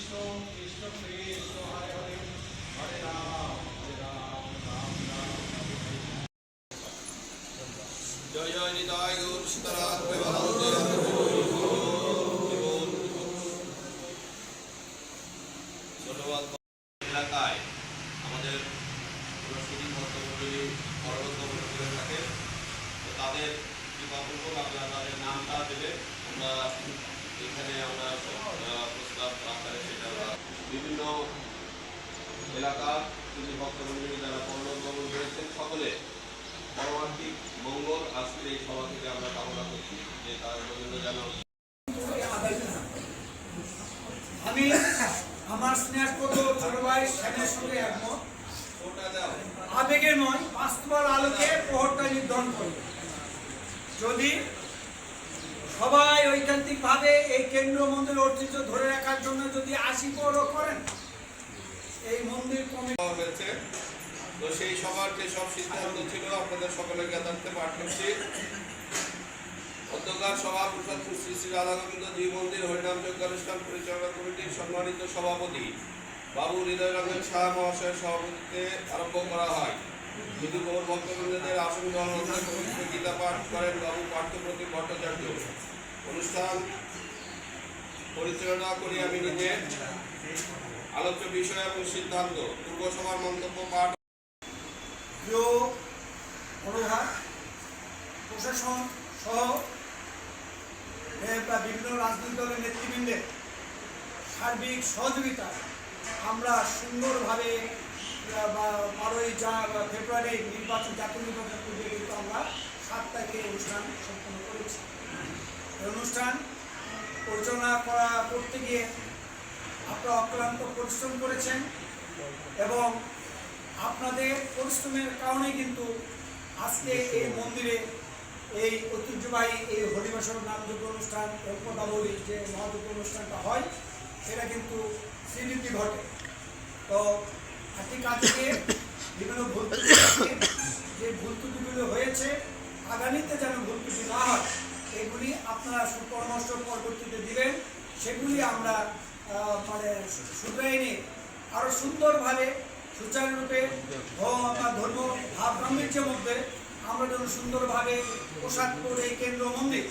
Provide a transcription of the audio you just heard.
কৃষ্ণ কৃষ্ণ কৃষ্ণ হরে হরে হরে রাম রাম রাম। জয় জয় নিতাই গৌর সীতারাম প্রেমানন্দে। ধন্যবাদ। এলাকায় আমাদের সুদীপ ভক্তমন্ডলী পরবর্তী করে থাকে, তো তাদের কৃপাপূর্বক আপনারা তাদের নামটা দেবে। আমরা এখানে আমরা প্রস্তাব আকারে সেটা বিভিন্ন এলাকার সুদীপ ভক্তমন্ডলী যারা পরলোকগমন করেছেন সকলে পরমার্থিক মঙ্গল আজকের এই সভা থেকে আমরা কামনা করছি যে তার জন্য যেন আমি আমার স্নেহপদ ছোট ভাই সেনের সঙ্গে একমত। আবেগের নয়, বাস্তবের আলোকে প্রহরটা নির্ধারণ করি। যদি সবাই ঐকান্তিকভাবে এই কেন্দ্রীয় মন্দিরের ঐতিহ্য ধরে রাখার জন্য যদি 80 পৌরও করেন, এই মন্দির কমিটি হয়েছে, তো সেই সবার যে সব সিদ্ধান্ত ছিল আপনাদের সকলের জ্ঞাতার্থে পাঠ করছি। অধ্যক্ষার সভা প্রসাদপুর শ্রী শ্রী রাধাগোবিন্দ জি মন্দির হরিনাম যজ্ঞ অনুষ্ঠান পরিচালনা কমিটির সম্মানিত সভাপতি বাবু হৃদয় রঞ্জন শাহ মহাশয়ের সভাপতিত্বে আরম্ভ করা হয়। হিন্দু গৌর ভক্তবৃন্দদের আসন গ্রহণ পবিত্র গীতা পাঠ করেন বাবু পার্থপ্রতিম ভট্টাচার্য। অনুষ্ঠান পরিচালনা করি আমি নিজে। আলোচ্য বিষয় এবং সিদ্ধান্ত পূর্ব সভার মন্তব্য পাঠ। প্রিয় অনুভাব প্রশাসন সহ বিভিন্ন রাজনৈতিক দলের নেতৃবৃন্দের সার্বিক সহযোগিতা আমরা সুন্দরভাবে 12ই ফেব্রুয়ারি নির্বাচন, জাতীয় নির্বাচন পূর্বে কিন্তু আমরা 7 তারিখে অনুষ্ঠান সম্পন্ন করেছি। এই অনুষ্ঠান পরিচালনা করতে গিয়ে আপনারা অক্লান্ত পরিশ্রম করেছেন এবং আপনাদের পরিশ্রমের কারণে কিন্তু আজকে এই মন্দিরে এই ঐতিহ্যবাহী এই হরিবাসর নামযজ্ঞ অনুষ্ঠান পদাবলী যে মহাযজ্ঞ অনুষ্ঠানটা হয় সেটা কিন্তু স্বীকৃতি ঘটে। তো ঠিক আজকে বিভিন্ন ভুল যে ভুল ত্রুটিগুলো হয়েছে আগামীতে যেন ভুল ত্রুটি না হয় এগুলি আপনারা সুপরামর্শ পরবর্তীতে দিবেন, সেগুলি আমরা শুধরাই নিয়ে আরও সুন্দরভাবে সুচারুরূপে ধর্ম ভাব গাম্ভীর্যের মধ্যে আমরা যেন সুন্দরভাবে প্রসাদপুর এই কেন্দ্র মন্দির